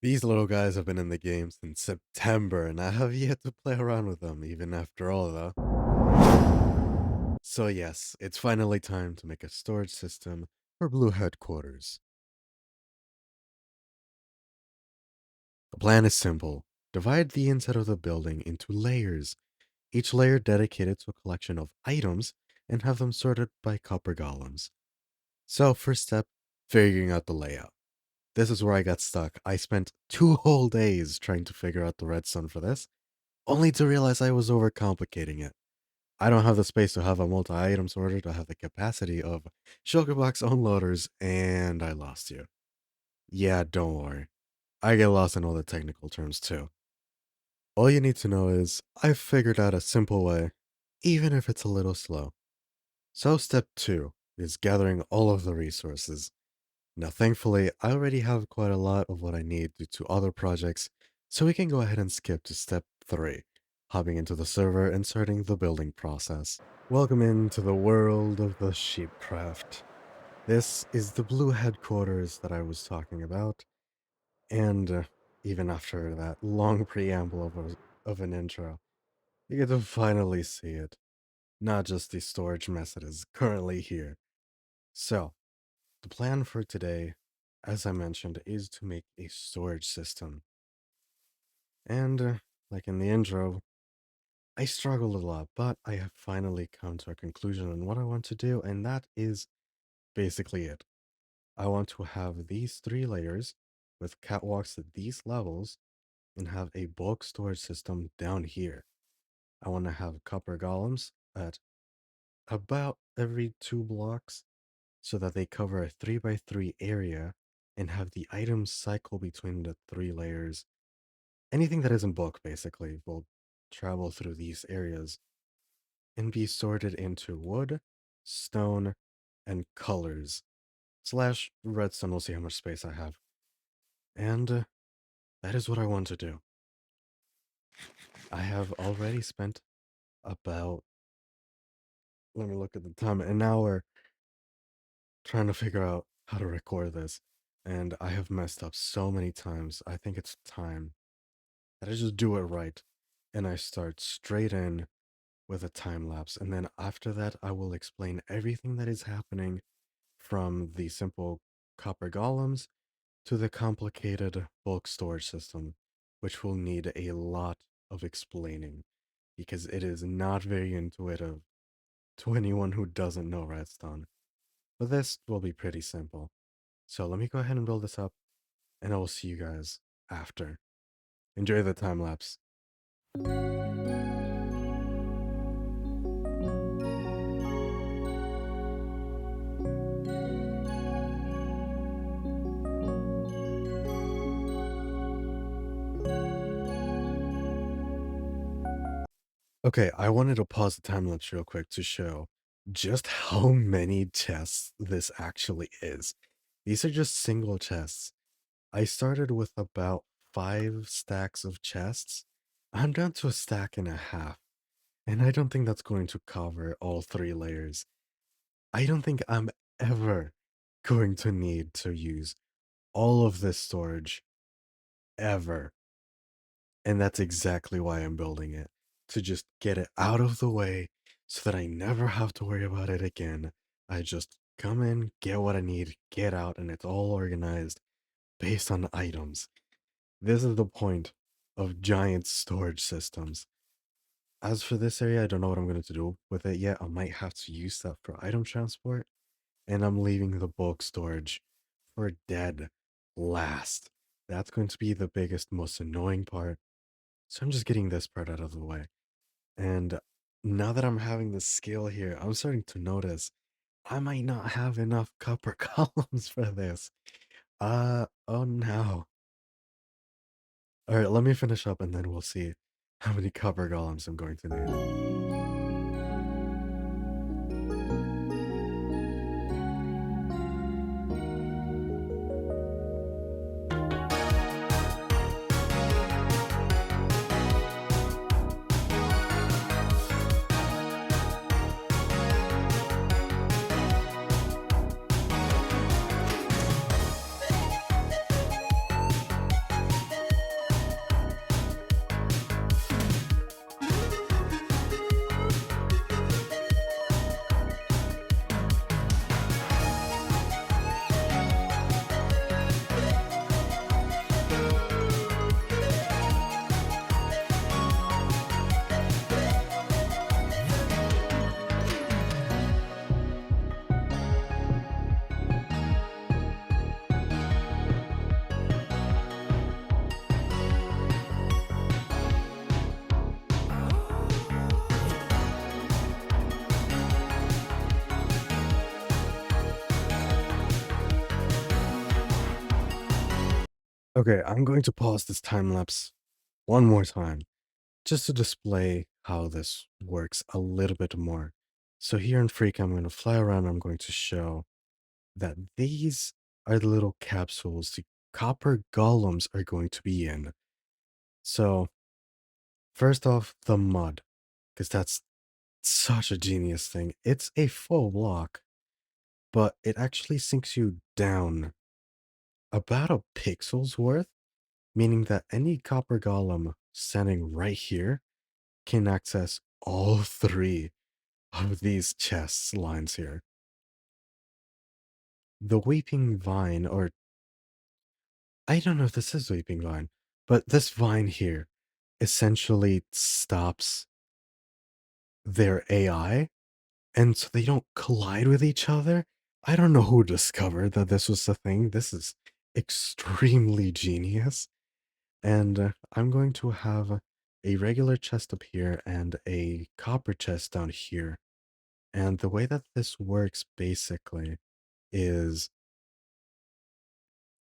These little guys have been in the game since September, and I have yet to play around with them, even after all, though. So yes, it's finally time to make a storage system for Blue headquarters. The plan is simple. Divide the inside of the building into layers, each layer dedicated to a collection of items, and have them sorted by copper golems. So first step, figuring out the layout. This is where I got stuck. I spent 2 whole days trying to figure out the redstone for this, only to realize I was overcomplicating it. I don't have the space to have a multi-item sorter to have the capacity of Shulkerbox unloaders, and I lost you. Yeah, don't worry. I get lost in all the technical terms too. All you need to know is, I've figured out a simple way, even if it's a little slow. So step 2 is gathering all of the resources. Now thankfully, I already have quite a lot of what I need due to other projects, so we can go ahead and skip to step 3, hopping into the server and starting the building process. Welcome into the world of the Sheepcraft. This is the blue headquarters that I was talking about, and even after that long preamble of an intro, you get to finally see it. Not just the storage mess that is currently here. So, the plan for today, as I mentioned, is to make a storage system. And, like in the intro, I struggled a lot, but I have finally come to a conclusion on what I want to do, and that is basically it. I want to have these 3 layers with catwalks at these levels and have a bulk storage system down here. I want to have copper golems at about every 2 blocks so that they cover a 3x3 area and have the items cycle between the 3 layers. Anything that isn't bulk basically will travel through these areas and be sorted into wood, stone, and colors. Slash redstone, we'll see how much space I have. And that is what I want to do. I have already spent about, let me look at the time, an hour trying to figure out how to record this. And I have messed up so many times. I think it's time that I just do it right. And I start straight in with a time lapse. And then after that, I will explain everything that is happening from the simple copper golems to the complicated bulk storage system, which will need a lot of explaining because it is not very intuitive to anyone who doesn't know redstone. But this will be pretty simple. So let me go ahead and build this up, and I will see you guys after. Enjoy the time lapse. Okay, I wanted to pause the time lapse real quick to show just how many chests this actually is. These are just single chests. I started with about 5 stacks of chests. I'm down to a stack and a half, and I don't think that's going to cover all 3 layers. I don't think I'm ever going to need to use all of this storage ever. And that's exactly why I'm building it, to just get it out of the way so that I never have to worry about it again. I just come in, get what I need, get out, and it's all organized based on items. This is the point of giant storage systems. As for this area, I don't know what I'm going to do with it yet. I might have to use that for item transport, and I'm leaving the bulk storage for dead last. That's going to be the biggest, most annoying part. So I'm just getting this part out of the way. And now that I'm having the skill here, I'm starting to notice I might not have enough copper columns for this. Oh no. Alright, let me finish up and then we'll see how many copper golems I'm going to need. Okay, I'm going to pause this time lapse one more time just to display how this works a little bit more. So here in Freak, I'm going to fly around. I'm going to show that these are the little capsules the copper golems are going to be in. So first off, the mud, because that's such a genius thing. It's a full block, but it actually sinks you down about a pixel's worth, meaning that any copper golem standing right here can access all three of these chests lines here. The Weeping Vine, or I don't know if this is Weeping Vine, but this vine here essentially stops their AI, and so they don't collide with each other. I don't know who discovered that this was a thing. This is extremely genius. And I'm going to have a regular chest up here and a copper chest down here. And the way that this works basically is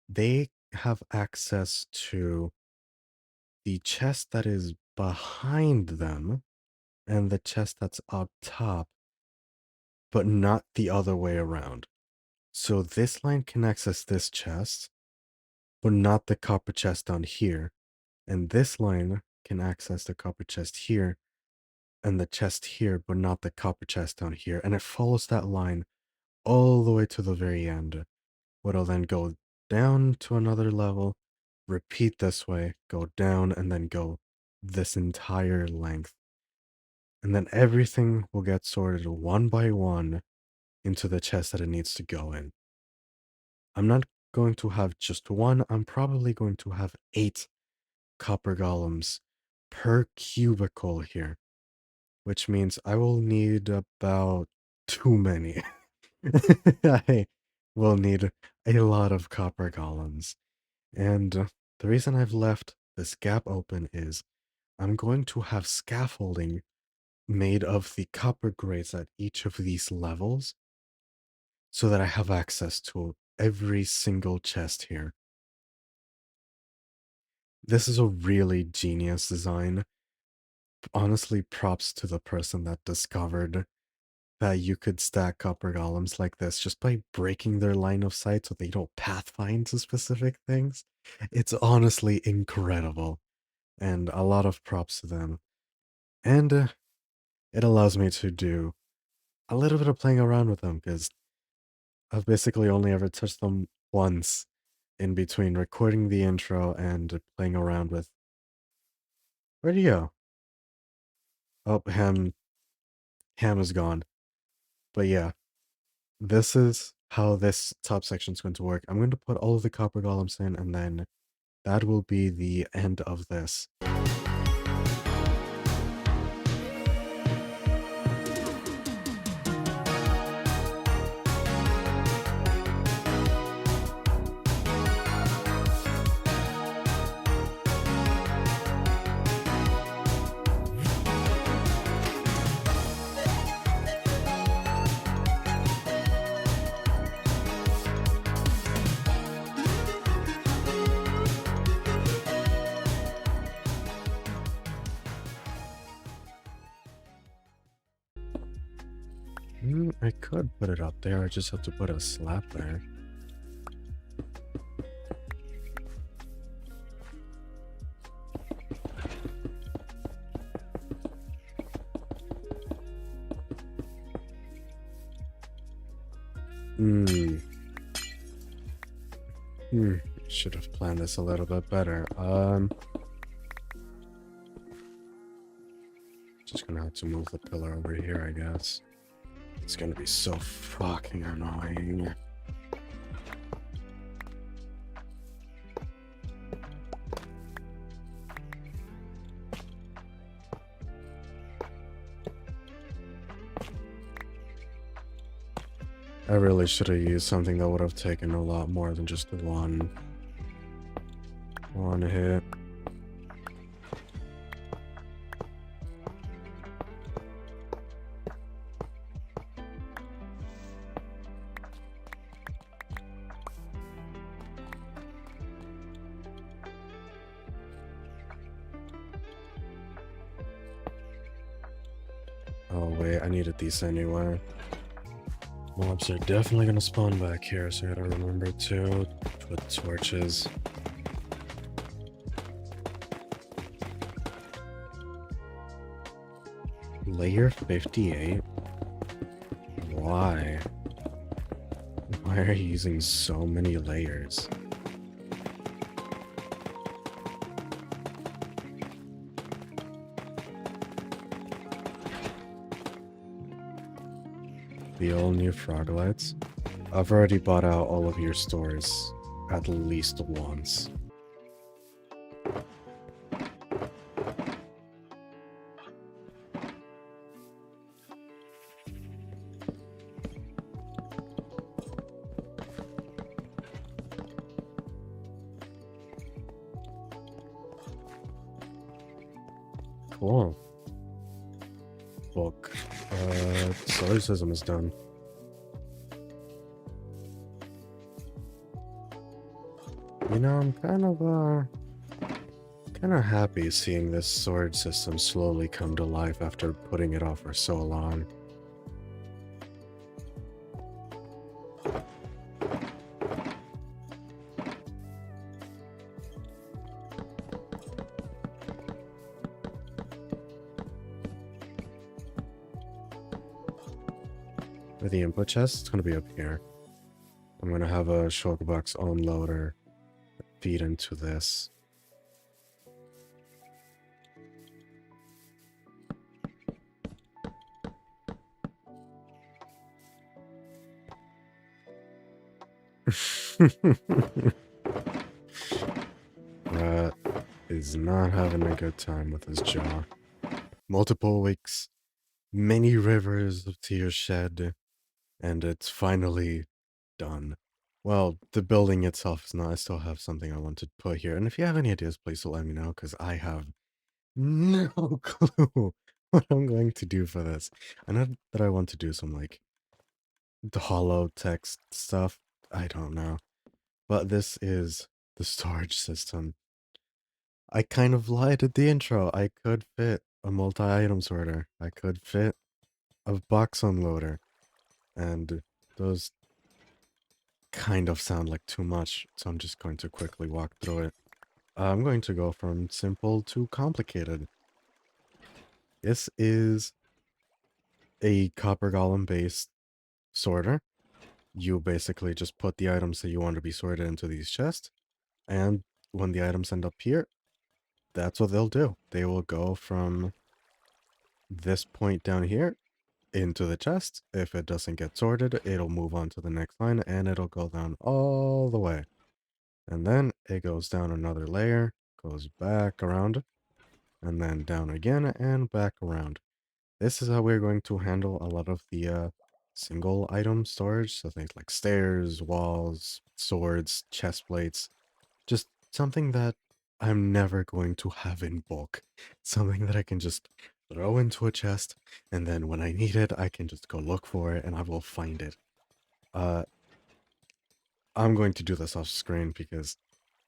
they have access to the chest that is behind them and the chest that's up top, but not the other way around. So this line can access this chest, but not the copper chest down here. And this line can access the copper chest here and the chest here, but not the copper chest down here. And it follows that line all the way to the very end, where it'll then go down to another level, repeat this way, go down, and then go this entire length. And then everything will get sorted one by one into the chest that it needs to go in. I'm not going to have just one, I'm probably going to have 8 copper golems per cubicle here, which means I will need about too many. I will need a lot of copper golems. And the reason I've left this gap open is I'm going to have scaffolding made of the copper grates at each of these levels so that I have access to every single chest here. This is a really genius design. Honestly, props to the person that discovered that you could stack copper golems like this just by breaking their line of sight so they don't pathfind to specific things. It's honestly incredible, and a lot of props to them. And it allows me to do a little bit of playing around with them because I've basically only ever touched them once in between recording the intro and playing around with. Where'd he go? Oh, Ham is gone. But yeah, this is how this top section is going to work. I'm going to put all of the copper golems in, and then that will be the end of this. I could put it up there, I just have to put a slab there. Should have planned this a little bit better. Just gonna have to move the pillar over here, I guess. It's gonna be so fucking annoying. I really should have used something that would have taken a lot more than just one hit. Oh wait, I needed these anyway. Mobs are definitely gonna spawn back here, so I gotta remember to put torches. Layer 58? Why? Why are you using so many layers? The all new froglights? I've already bought out all of your stores at least once. Cool. Book. Solar system is done. You know, I'm kind of happy seeing this sword system slowly come to life after putting it off for so long. For the input chest, it's going to be up here. I'm going to have a shulker box unloader feed into this. Rat is not having a good time with his jaw. Multiple weeks, many rivers of tears shed, and it's finally done. Well, the building itself is not. I still have something I want to put here. And if you have any ideas, please let me know, because I have no clue what I'm going to do for this. I know that I want to do some, like, the hollow text stuff. I don't know. But this is the storage system. I kind of lied at the intro. I could fit a multi-item sorter. I could fit a box unloader. And those kind of sound like too much, so I'm just going to quickly walk through it. I'm going to go from simple to complicated. This is a copper golem based sorter. You basically just put the items that you want to be sorted into these chests, and when the items end up here, that's what they'll do. They will go from this point down here into the chest. If it doesn't get sorted, it'll move on to the next line, and it'll go down all the way. And then it goes down another layer, goes back around, and then down again and back around. This is how we're going to handle a lot of the single item storage. So things like stairs, walls, swords, chest plates. Just something that I'm never going to have in bulk. Something that I can just throw into a chest, and then when I need it, I can just go look for it and I will find it. I'm going to do this off screen because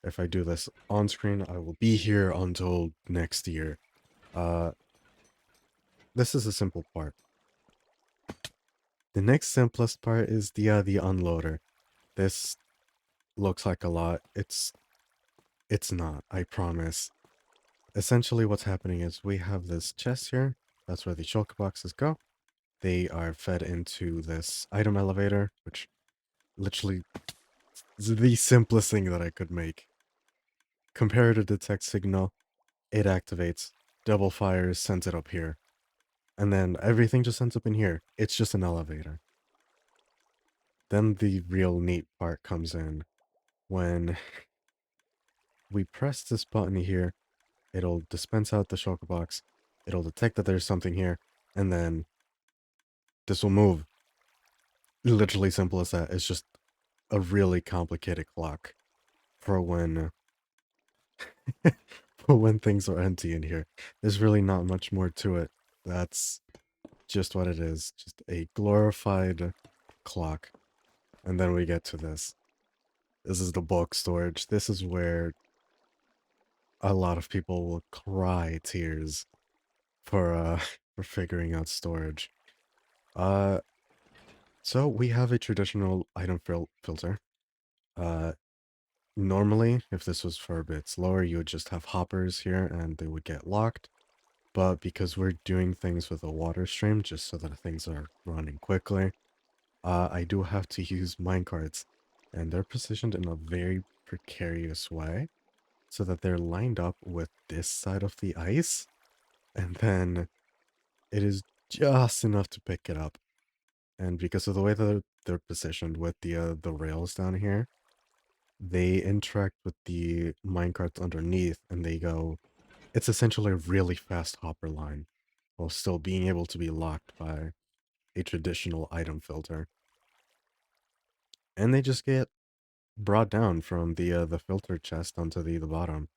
if I do this on screen, I will be here until next year. This is a simple part. The next simplest part is the unloader. This looks like a lot. It's not, I promise. Essentially what's happening is we have this chest here. That's where the shulker boxes go. They are fed into this item elevator, which literally is the simplest thing that I could make. Compare to detect signal, it activates, double fires, sends it up here. And then everything just ends up in here. It's just an elevator. Then the real neat part comes in. When we press this button here, it'll dispense out the shulker box. It'll detect that there's something here, and then this will move. Literally simple as that. It's just a really complicated clock for when for when things are empty in here. There's really not much more to it. That's just what it is. Just a glorified clock. And then we get to this. This is the bulk storage. This is where a lot of people will cry tears for for figuring out storage. Uh, so we have a traditional item filter. Uh, Normally, if this was for a bit slower, you would just have hoppers here and they would get locked. But because we're doing things with a water stream, just so that things are running quickly, I do have to use minecarts. And they're positioned in a very precarious way, so that they're lined up with this side of the ice, and then it is just enough to pick it up. And because of the way that they're positioned with the rails down here, they interact with the minecarts underneath, and they go. It's essentially a really fast hopper line, while still being able to be locked by a traditional item filter. And they just get brought down from the filter chest onto the bottom.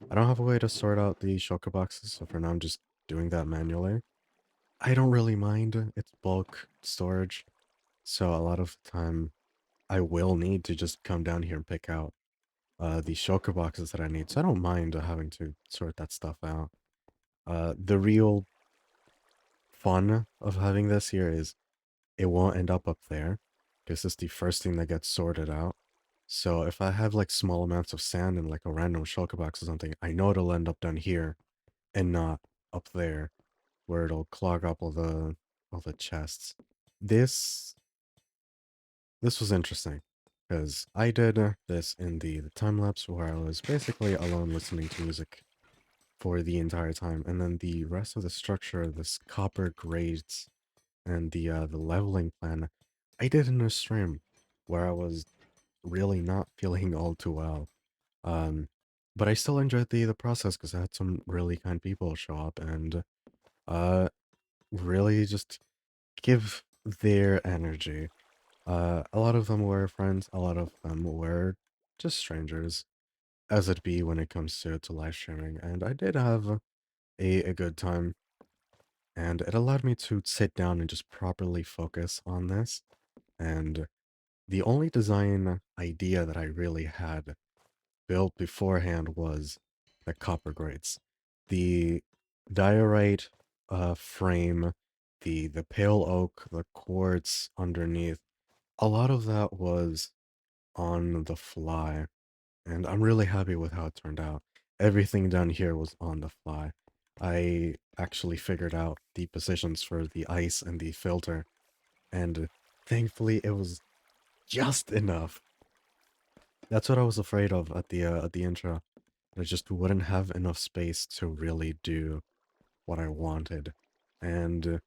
I don't have a way to sort out the shulker boxes, so for now I'm just doing that manually. I don't really mind its bulk storage, so a lot of the time I will need to just come down here and pick out the shulker boxes that I need, so I don't mind having to sort that stuff out. The real fun of having this here is it won't end up there, because it's the first thing that gets sorted out. So if I have like small amounts of sand in like a random shulker box or something, I know it'll end up down here and not up there, where it'll clog up all the chests. This this was interesting because I did this in the time lapse where I was basically alone listening to music for the entire time, and then the rest of the structure, this copper grades and the leveling plan, I did in a stream where I was really not feeling all too well. Um, but I still enjoyed the process because I had some really kind people show up and uh really just give their energy. A lot of them were friends, a lot of them were just strangers, as it be when it comes to live streaming, and I did have a good time, and it allowed me to sit down and just properly focus on this. And the only design idea that I really had built beforehand was the copper grates. The diorite frame, the pale oak, the quartz underneath, a lot of that was on the fly, and I'm really happy with how it turned out. Everything down here was on the fly. I actually figured out the positions for the ice and the filter, and thankfully it was just enough. That's what I was afraid of at the intro. I just wouldn't have enough space to really do what I wanted. And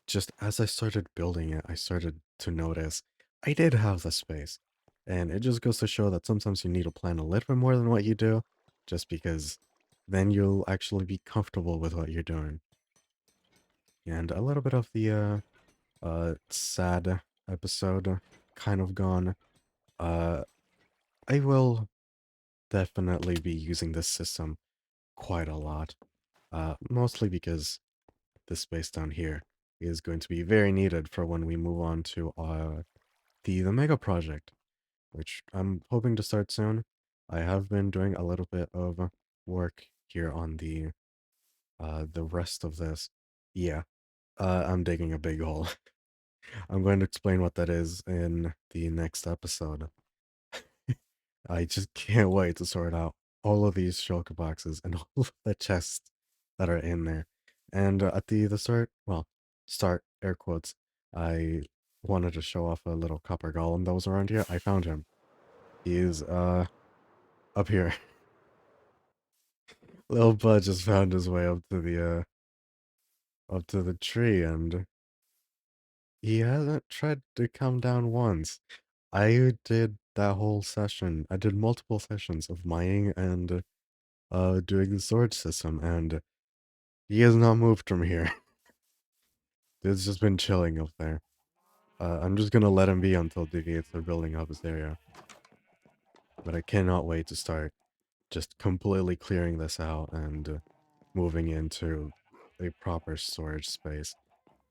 just as I started building it, I started to notice I did have the space. And it just goes to show that sometimes you need to plan a little bit more than what you do, just because then you'll actually be comfortable with what you're doing. And a little bit of the sad episode kind of gone. Uh, I will definitely be using this system quite a lot. Mostly because this space down here is going to be very needed for when we move on to the mega project, which I'm hoping to start soon. I have been doing a little bit of work here on the rest of this. Yeah, I'm digging a big hole. I'm going to explain what that is in the next episode. I just can't wait to sort out all of these shulker boxes and all of the chests that are in there. And at the start, well, start air quotes, I wanted to show off a little copper golem that was around here. I found him. He is up here. Little bud just found his way up to the tree, and he hasn't tried to come down once. I did that whole session. I did multiple sessions of mining and doing the storage system, and he has not moved from here. He's just been chilling up there. I'm just gonna let him be until the gates are building up his area. But I cannot wait to start just completely clearing this out and moving into a proper storage space.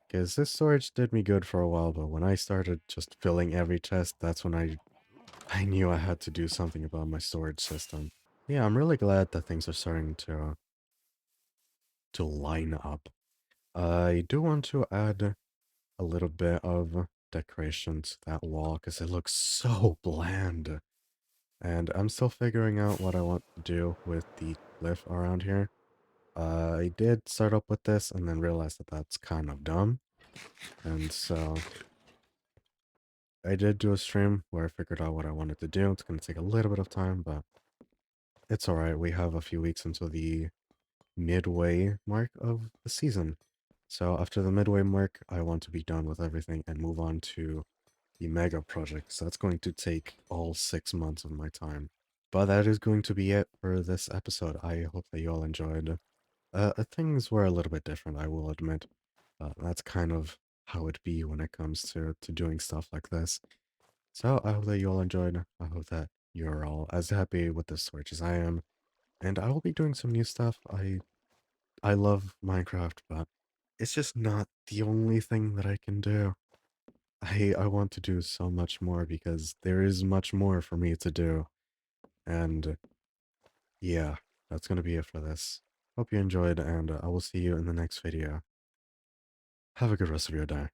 Because this storage did me good for a while, but when I started just filling every chest, that's when I knew I had to do something about my storage system. Yeah, I'm really glad that things are starting to line up. I do want to add a little bit of decoration to that wall because it looks so bland. And I'm still figuring out what I want to do with the cliff around here. I did start up with this and then realized that that's kind of dumb. And so I did do a stream where I figured out what I wanted to do. It's going to take a little bit of time, but it's alright. We have a few weeks until the midway mark of the season. So after the midway mark, I want to be done with everything and move on to the mega project. So that's going to take all 6 months of my time. But that is going to be it for this episode. I hope that you all enjoyed. Things were a little bit different, I will admit. That's kind of how it be when it comes to doing stuff like this. So I hope that you all enjoyed. I hope that you're all as happy with this Switch as I am. And I will be doing some new stuff. I love Minecraft, but it's just not the only thing that I can do. I want to do so much more because there is much more for me to do. And yeah, that's going to be it for this. Hope you enjoyed, and I will see you in the next video. Have a good rest of your day.